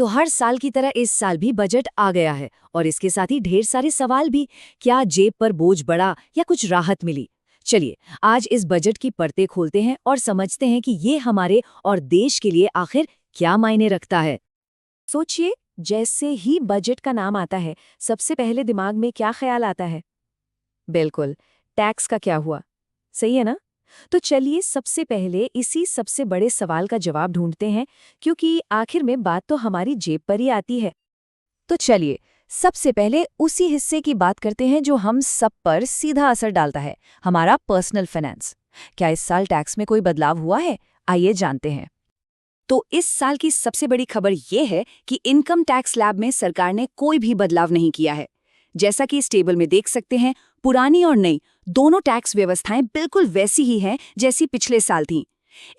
तो हर साल की तरह इस साल भी बजट आ गया है और इसके साथ ही ढेर सारे सवाल भी। क्या जेब पर बोझ बढ़ा या कुछ राहत मिली? चलिए आज इस बजट की परतें खोलते हैं और समझते हैं कि ये हमारे और देश के लिए आखिर क्या मायने रखता है। सोचिए, जैसे ही बजट का नाम आता है सबसे पहले दिमाग में क्या ख्याल आता है? बिल्कुल, टैक्स का क्या हुआ। सही है ना? तो चलिए सबसे पहले इसी सबसे बड़े सवाल का जवाब ढूंढते हैं, क्योंकि आखिर में बात तो हमारी जेब पर ही आती है। तो चलिए सबसे पहले उसी हिस्से की बात करते हैं जो हम सब पर सीधा असर डालता है, हमारा पर्सनल फाइनेंस। क्या इस साल टैक्स में कोई बदलाव हुआ है? आइए जानते हैं। तो इस साल की सबसे बड़ी खबर ये है कि इनकम टैक्स स्लैब में सरकार ने कोई भी बदलाव नहीं किया है। जैसा कि इस टेबल में देख सकते हैं, पुरानी और नई दोनों टैक्स व्यवस्थाएं बिल्कुल वैसी ही हैं जैसी पिछले साल थीं।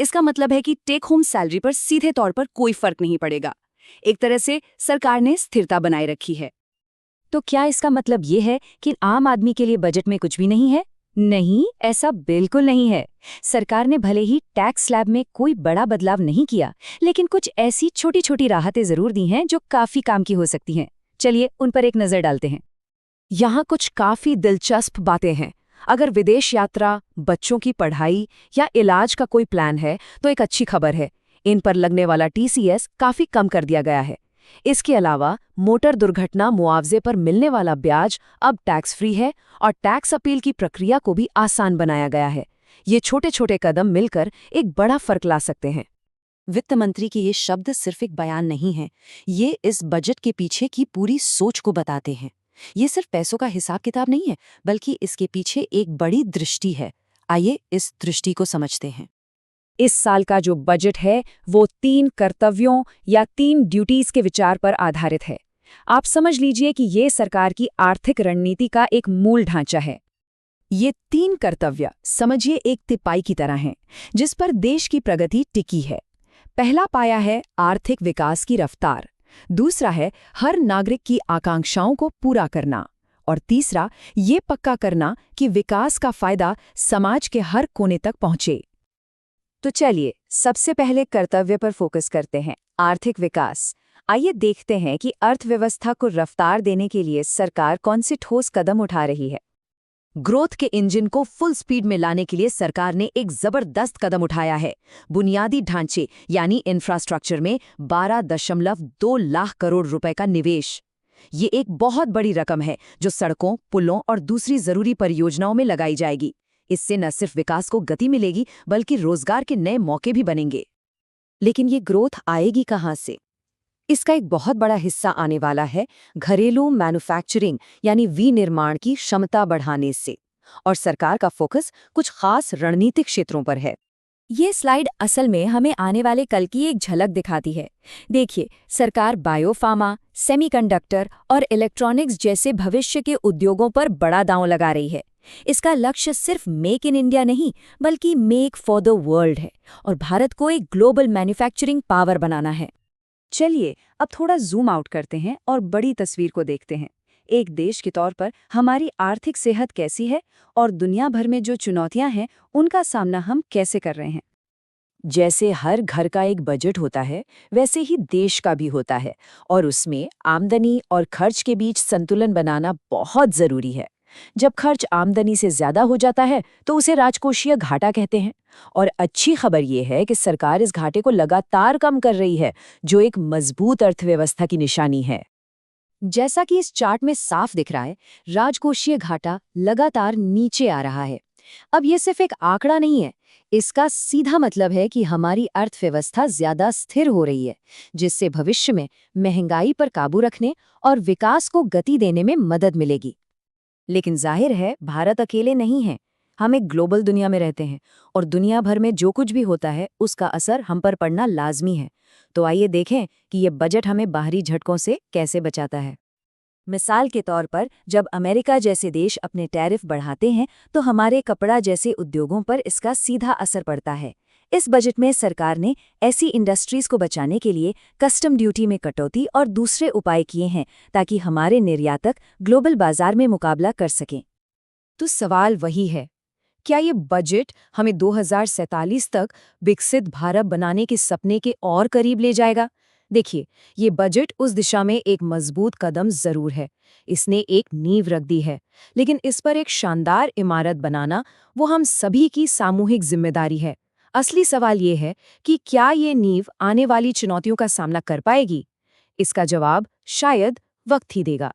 इसका मतलब है कि टेक होम सैलरी पर सीधे तौर पर कोई फर्क नहीं पड़ेगा। एक तरह से सरकार ने स्थिरता बनाए रखी है। तो क्या इसका मतलब ये है कि आम आदमी के लिए बजट में कुछ भी नहीं है? नहीं, ऐसा बिल्कुल नहीं है। सरकार ने भले ही टैक्स स्लैब में कोई बड़ा बदलाव नहीं किया, लेकिन कुछ ऐसी छोटी छोटी राहतें जरूर दी हैं जो काफी काम की हो सकती हैं। चलिए उन पर एक नजर डालते हैं। यहाँ कुछ काफी दिलचस्प बातें हैं। अगर विदेश यात्रा, बच्चों की पढ़ाई या इलाज का कोई प्लान है तो एक अच्छी खबर है, इन पर लगने वाला टीसीएस काफी कम कर दिया गया है। इसके अलावा मोटर दुर्घटना मुआवजे पर मिलने वाला ब्याज अब टैक्स फ्री है और टैक्स अपील की प्रक्रिया को भी आसान बनाया गया है। ये छोटे छोटे कदम मिलकर एक बड़ा फर्क ला सकते हैं। वित्त मंत्री के ये शब्द सिर्फ एक बयान नहीं है, ये इस बजट के पीछे की पूरी सोच को बताते हैं। ये सिर्फ पैसों का हिसाब किताब नहीं है, बल्कि इसके पीछे एक बड़ी दृष्टि है। आइए इस दृष्टि को समझते हैं। इस साल का जो बजट है वो 3 कर्तव्यों या 3 ड्यूटीज के विचार पर आधारित है। आप समझ लीजिए कि ये सरकार की आर्थिक रणनीति का एक मूल ढांचा है। ये 3 कर्तव्य समझिए एक तिपाई की तरह हैं, जिस पर देश की प्रगति टिकी है। पहला पाया है आर्थिक विकास की रफ्तार, दूसरा है हर नागरिक की आकांक्षाओं को पूरा करना, और तीसरा ये पक्का करना कि विकास का फायदा समाज के हर कोने तक पहुंचे। तो चलिए सबसे पहले कर्तव्य पर फोकस करते हैं, आर्थिक विकास। आइए देखते हैं कि अर्थव्यवस्था को रफ्तार देने के लिए सरकार कौन से ठोस कदम उठा रही है। ग्रोथ के इंजन को फुल स्पीड में लाने के लिए सरकार ने एक जबरदस्त कदम उठाया है। बुनियादी ढांचे यानी इंफ्रास्ट्रक्चर में 12.2 लाख करोड़ रुपए का निवेश। ये एक बहुत बड़ी रकम है जो सड़कों, पुलों और दूसरी जरूरी परियोजनाओं में लगाई जाएगी। इससे न सिर्फ विकास को गति मिलेगी, बल्कि रोजगार के नए मौके भी बनेंगे। लेकिन ये ग्रोथ आएगी कहाँ से? इसका एक बहुत बड़ा हिस्सा आने वाला है घरेलू मैन्युफैक्चरिंग यानी विनिर्माण की क्षमता बढ़ाने से। और सरकार का फोकस कुछ खास रणनीतिक क्षेत्रों पर है। ये स्लाइड असल में हमें आने वाले कल की एक झलक दिखाती है। देखिए, सरकार बायोफार्मा, सेमीकंडक्टर और इलेक्ट्रॉनिक्स जैसे भविष्य के उद्योगों पर बड़ा दांव लगा रही है। इसका लक्ष्य सिर्फ मेक इन इंडिया नहीं, बल्कि मेक फॉर द वर्ल्ड है और भारत को एक ग्लोबल मैन्युफैक्चरिंग पावर बनाना है। चलिए अब थोड़ा जूम आउट करते हैं और बड़ी तस्वीर को देखते हैं। एक देश के तौर पर हमारी आर्थिक सेहत कैसी है और दुनिया भर में जो चुनौतियां हैं उनका सामना हम कैसे कर रहे हैं। जैसे हर घर का एक बजट होता है, वैसे ही देश का भी होता है, और उसमें आमदनी और खर्च के बीच संतुलन बनाना बहुत जरूरी है। जब खर्च आमदनी से ज्यादा हो जाता है तो उसे राजकोषीय घाटा कहते हैं। और अच्छी खबर ये है कि सरकार इस घाटे को लगातार कम कर रही है, जो एक मजबूत अर्थव्यवस्था की निशानी है। जैसा कि इस चार्ट में साफ दिख रहा है, राजकोषीय घाटा लगातार नीचे आ रहा है। अब ये सिर्फ एक आंकड़ा नहीं है, इसका सीधा मतलब है कि हमारी अर्थव्यवस्था ज्यादा स्थिर हो रही है, जिससे भविष्य में महंगाई पर काबू रखने और विकास को गति देने में मदद मिलेगी। लेकिन जाहिर है भारत अकेले नहीं है। हम एक ग्लोबल दुनिया में रहते हैं और दुनिया भर में जो कुछ भी होता है उसका असर हम पर पड़ना लाजमी है। तो आइए देखें कि ये बजट हमें बाहरी झटकों से कैसे बचाता है। मिसाल के तौर पर जब अमेरिका जैसे देश अपने टैरिफ बढ़ाते हैं तो हमारे कपड़ा जैसे उद्योगों पर इसका सीधा असर पड़ता है। इस बजट में सरकार ने ऐसी इंडस्ट्रीज को बचाने के लिए कस्टम ड्यूटी में कटौती और दूसरे उपाय किए हैं ताकि हमारे निर्यातक ग्लोबल बाजार में मुकाबला कर सकें। तो सवाल वही है, क्या ये बजट हमें 2047 तक विकसित भारत बनाने के सपने के और करीब ले जाएगा? देखिए, ये बजट उस दिशा में एक मजबूत कदम जरूर है। इसने एक नींव रख दी है, लेकिन इस पर एक शानदार इमारत बनाना वो हम सभी की सामूहिक जिम्मेदारी है। असली सवाल ये है कि क्या ये नींव आने वाली चुनौतियों का सामना कर पाएगी? इसका जवाब शायद वक्त ही देगा।